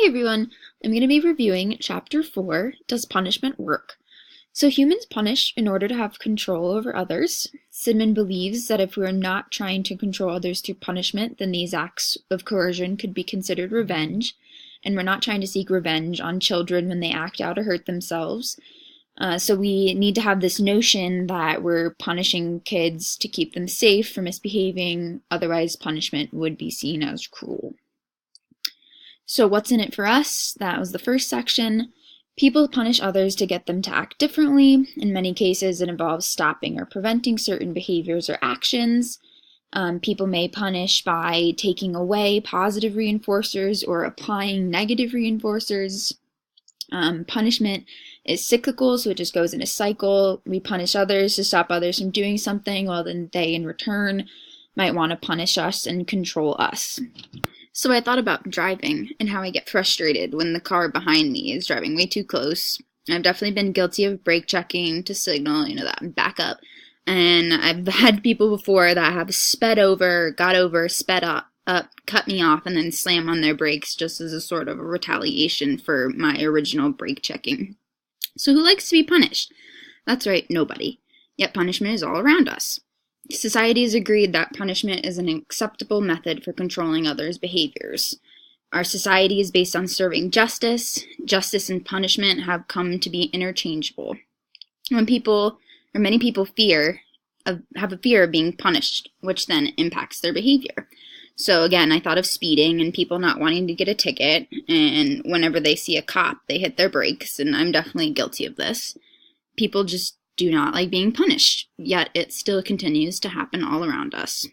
Hi everyone! I'm going to be reviewing Chapter 4, Does Punishment Work? So humans punish in order to have control over others. Sidman believes that if we are not trying to control others through punishment, then these acts of coercion could be considered revenge, and we're not trying to seek revenge on children when they act out or hurt themselves. So we need to have this notion that we're punishing kids to keep them safe from misbehaving, otherwise punishment would be seen as cruel. So what's in it for us? That was the first section. People punish others to get them to act differently. In many cases, it involves stopping or preventing certain behaviors or actions. People may punish by taking away positive reinforcers or applying negative reinforcers. Punishment is cyclical, so it just goes in a cycle. We punish others to stop others from doing something, while then they, in return, might want to punish us and control us. So I thought about driving and how I get frustrated when the car behind me is driving way too close. I've definitely been guilty of brake checking to signal, that back up. And I've had people before that have sped over, got over, sped up, cut me off, and then slam on their brakes just as a sort of a retaliation for my original brake checking. So who likes to be punished? That's right, nobody. Yet punishment is all around us. Society has agreed that punishment is an acceptable method for controlling others' behaviors. Our society is based on serving justice. Justice and punishment have come to be interchangeable. Many people have a fear of being punished, which then impacts their behavior. So again, I thought of speeding and people not wanting to get a ticket, and whenever they see a cop, they hit their brakes, and I'm definitely guilty of this. People just do not like being punished, yet it still continues to happen all around us.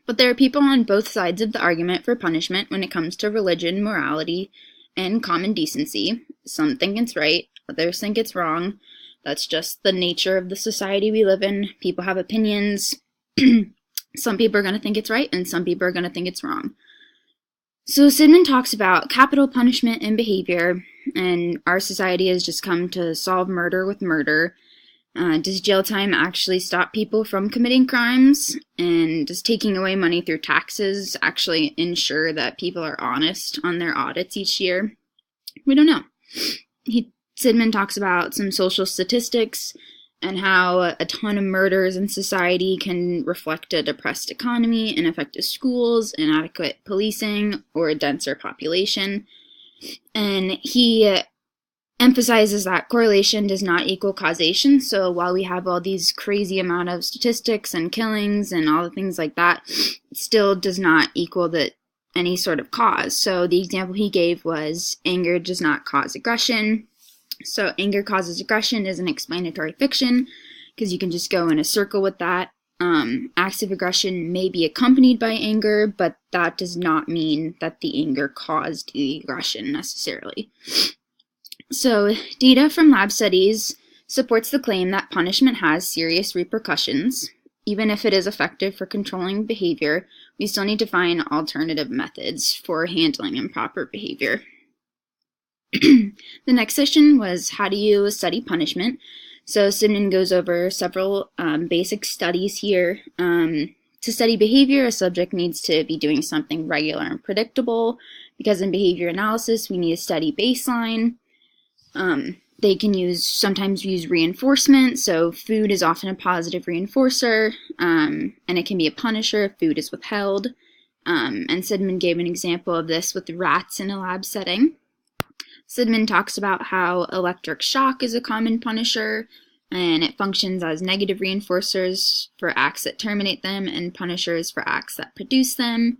But there are people on both sides of the argument for punishment when it comes to religion, morality, and common decency. Some think it's right, others think it's wrong. That's just the nature of the society we live in. People have opinions. Some people are going to think it's right, and some people are going to think it's wrong. So Sidman talks about capital punishment and behavior, and our society has just come to solve murder with murder. Does jail time actually stop people from committing crimes? And does taking away money through taxes actually ensure that people are honest on their audits each year? We don't know. Sidman talks about some social statistics and how a ton of murders in society can reflect a depressed economy, ineffective schools, inadequate policing, or a denser population. And he emphasizes that correlation does not equal causation. So while we have all these crazy amount of statistics and killings and all the things like that, it still does not equal any sort of cause. So the example he gave was anger does not cause aggression. So anger causes aggression is an explanatory fiction because you can just go in a circle with that. Acts of aggression may be accompanied by anger, but that does not mean that the anger caused the aggression necessarily. So, data from lab studies supports the claim that punishment has serious repercussions. Even if it is effective for controlling behavior, we still need to find alternative methods for handling improper behavior. The next session was how do you study punishment? So Sidman goes over several basic studies here. To study behavior, a subject needs to be doing something regular and predictable, because in behavior analysis, we need a steady baseline. They can sometimes use reinforcement, so food is often a positive reinforcer, and it can be a punisher if food is withheld. And Sidman gave an example of this with rats in a lab setting. Sidman talks about how electric shock is a common punisher, and it functions as negative reinforcers for acts that terminate them and punishers for acts that produce them.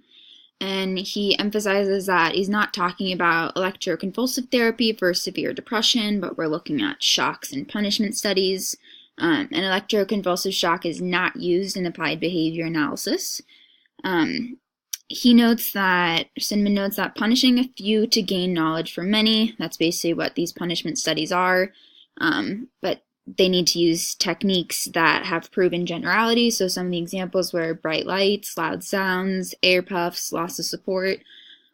And he emphasizes that he's not talking about electroconvulsive therapy for severe depression, but we're looking at shocks and punishment studies. And electroconvulsive shock is not used in applied behavior analysis. Sidman notes that punishing a few to gain knowledge from many, that's basically what these punishment studies are, but they need to use techniques that have proven generality. So some of the examples were bright lights, loud sounds, air puffs, loss of support,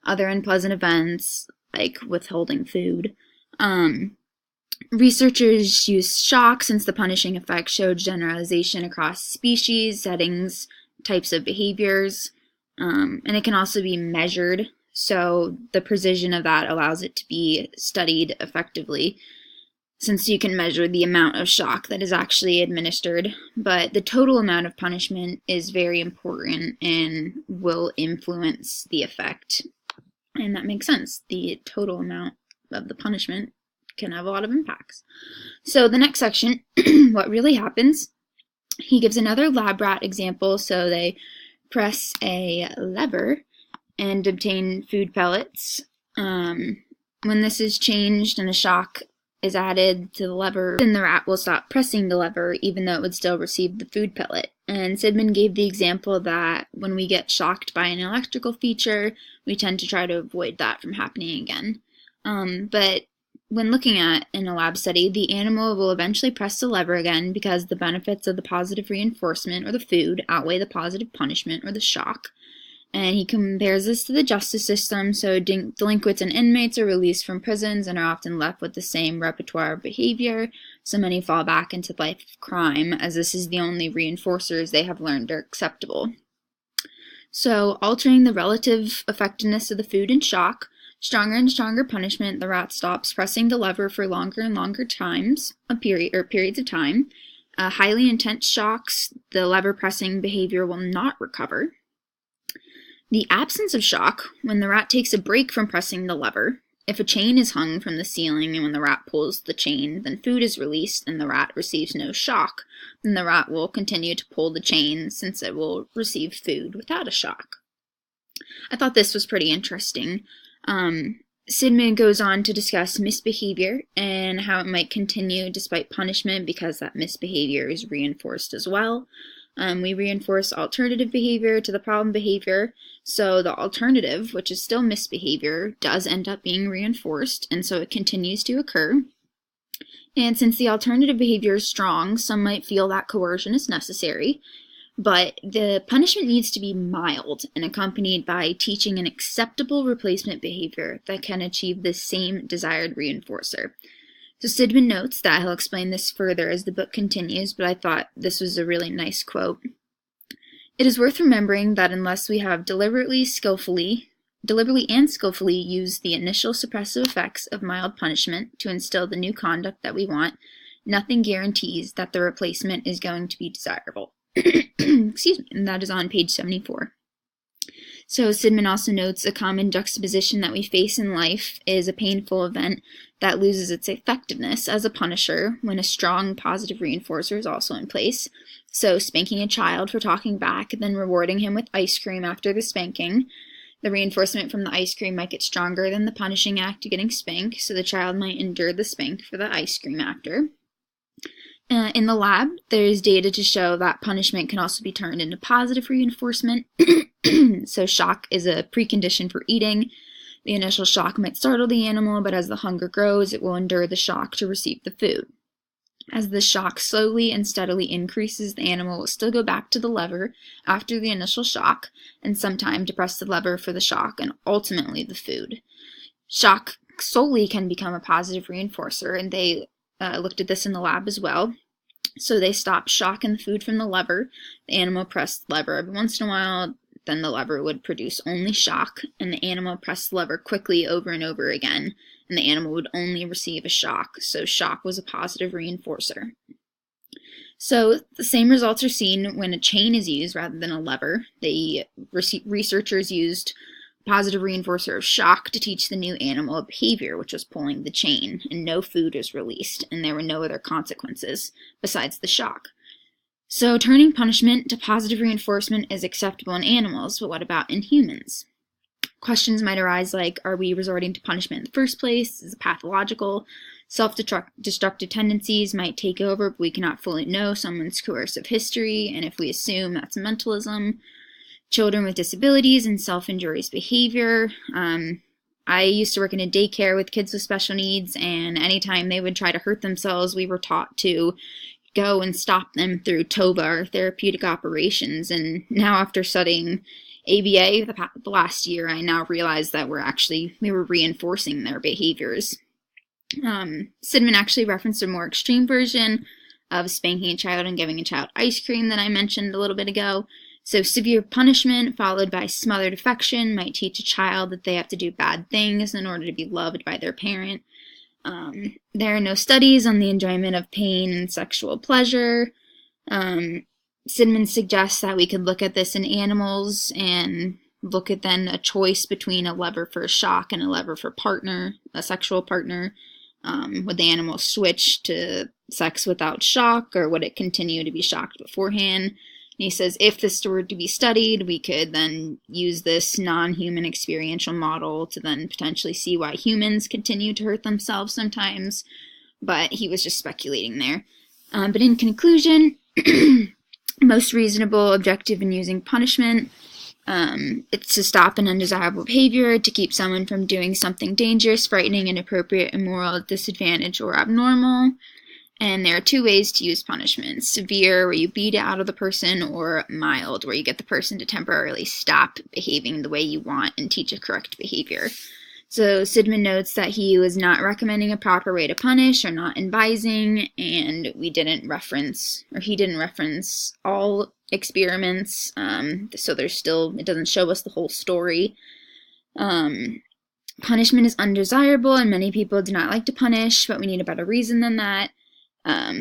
other unpleasant events like withholding food. Researchers use shock since the punishing effect showed generalization across species, settings, types of behaviors, and it can also be measured. So the precision of that allows it to be studied effectively, since you can measure the amount of shock that is actually administered. But the total amount of punishment is very important and will influence the effect. And that makes sense. The total amount of the punishment can have a lot of impacts. So the next section, what really happens, he gives another lab rat example. So they press a lever and obtain food pellets. When this is changed and a shock is added to the lever, then the rat will stop pressing the lever, even though it would still receive the food pellet. And Sidman gave the example that when we get shocked by an electrical feature, we tend to try to avoid that from happening again. But when looking at in a lab study, the animal will eventually press the lever again because the benefits of the positive reinforcement or the food outweigh the positive punishment or the shock. And he compares this to the justice system. So delinquents and inmates are released from prisons and are often left with the same repertoire of behavior. So many fall back into life of crime, as this is the only reinforcers they have learned are acceptable. So altering the relative effectiveness of the food and shock, stronger and stronger punishment, the rat stops pressing the lever for longer and longer periods of time. Highly intense shocks, the lever pressing behavior will not recover. The absence of shock, when the rat takes a break from pressing the lever. If a chain is hung from the ceiling and when the rat pulls the chain, then food is released and the rat receives no shock. Then the rat will continue to pull the chain since it will receive food without a shock. I thought this was pretty interesting. Sidman goes on to discuss misbehavior and how it might continue despite punishment because that misbehavior is reinforced as well. We reinforce alternative behavior to the problem behavior, so the alternative, which is still misbehavior, does end up being reinforced, and so it continues to occur. And since the alternative behavior is strong, some might feel that coercion is necessary, but the punishment needs to be mild and accompanied by teaching an acceptable replacement behavior that can achieve the same desired reinforcer. So Sidman notes that he'll explain this further as the book continues, but I thought this was a really nice quote. It is worth remembering that unless we have deliberately and skillfully used the initial suppressive effects of mild punishment to instill the new conduct that we want, nothing guarantees that the replacement is going to be desirable. Excuse me, and that is on page 74. So Sidman also notes a common juxtaposition that we face in life is a painful event that loses its effectiveness as a punisher when a strong positive reinforcer is also in place. So spanking a child for talking back, then rewarding him with ice cream after the spanking. The reinforcement from the ice cream might get stronger than the punishing act of getting spanked, so the child might endure the spank for the ice cream after. In the lab, there's data to show that punishment can also be turned into positive reinforcement. So shock is a precondition for eating. The initial shock might startle the animal, but as the hunger grows, it will endure the shock to receive the food. As the shock slowly and steadily increases, the animal will still go back to the lever after the initial shock, and sometime to press the lever for the shock and ultimately the food. Shock solely can become a positive reinforcer, and they looked at this in the lab as well. So they stopped shocking the food from the lever. The animal pressed the lever every once in a while, then the lever would produce only shock, and the animal pressed the lever quickly over and over again, and the animal would only receive a shock. So shock was a positive reinforcer. So the same results are seen when a chain is used rather than a lever. The researchers used positive reinforcer of shock to teach the new animal a behavior, which was pulling the chain, and no food was released, and there were no other consequences besides the shock. So turning punishment to positive reinforcement is acceptable in animals, but what about in humans? Questions might arise like, are we resorting to punishment in the first place? Is it pathological? Self-destructive tendencies might take over, but we cannot fully know someone's coercive history, and if we assume that's mentalism. Children with disabilities and self-injurious behavior. I used to work in a daycare with kids with special needs, and anytime they would try to hurt themselves, we were taught to go and stop them through TOBA, or therapeutic operations. And now after studying ABA the last year, I now realize that we were reinforcing their behaviors. Sidman actually referenced a more extreme version of spanking a child and giving a child ice cream that I mentioned a little bit ago. So severe punishment followed by smothered affection might teach a child that they have to do bad things in order to be loved by their parent. There are no studies on the enjoyment of pain and sexual pleasure. Sidman suggests that we could look at this in animals and look at then a choice between a lever for shock and a lever for partner, a sexual partner. Would the animal switch to sex without shock, or would it continue to be shocked beforehand? And he says if this were to be studied, we could then use this non-human experiential model to then potentially see why humans continue to hurt themselves sometimes. But he was just speculating there. But in conclusion, most reasonable objective in using punishment, it's to stop an undesirable behavior, to keep someone from doing something dangerous, frightening, inappropriate, immoral, disadvantage, or abnormal. And there are two ways to use punishment: severe, where you beat it out of the person, or mild, where you get the person to temporarily stop behaving the way you want and teach a correct behavior. So Sidman notes that he was not recommending a proper way to punish or not advising, and he didn't reference all experiments, so it doesn't show us the whole story. Punishment is undesirable, and many people do not like to punish, but we need a better reason than that.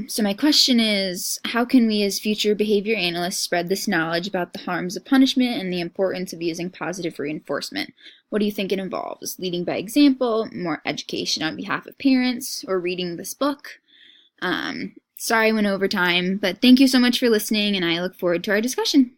So my question is, how can we as future behavior analysts spread this knowledge about the harms of punishment and the importance of using positive reinforcement? What do you think it involves? Leading by example, more education on behalf of parents, or reading this book? Sorry I went over time, but thank you so much for listening, and I look forward to our discussion.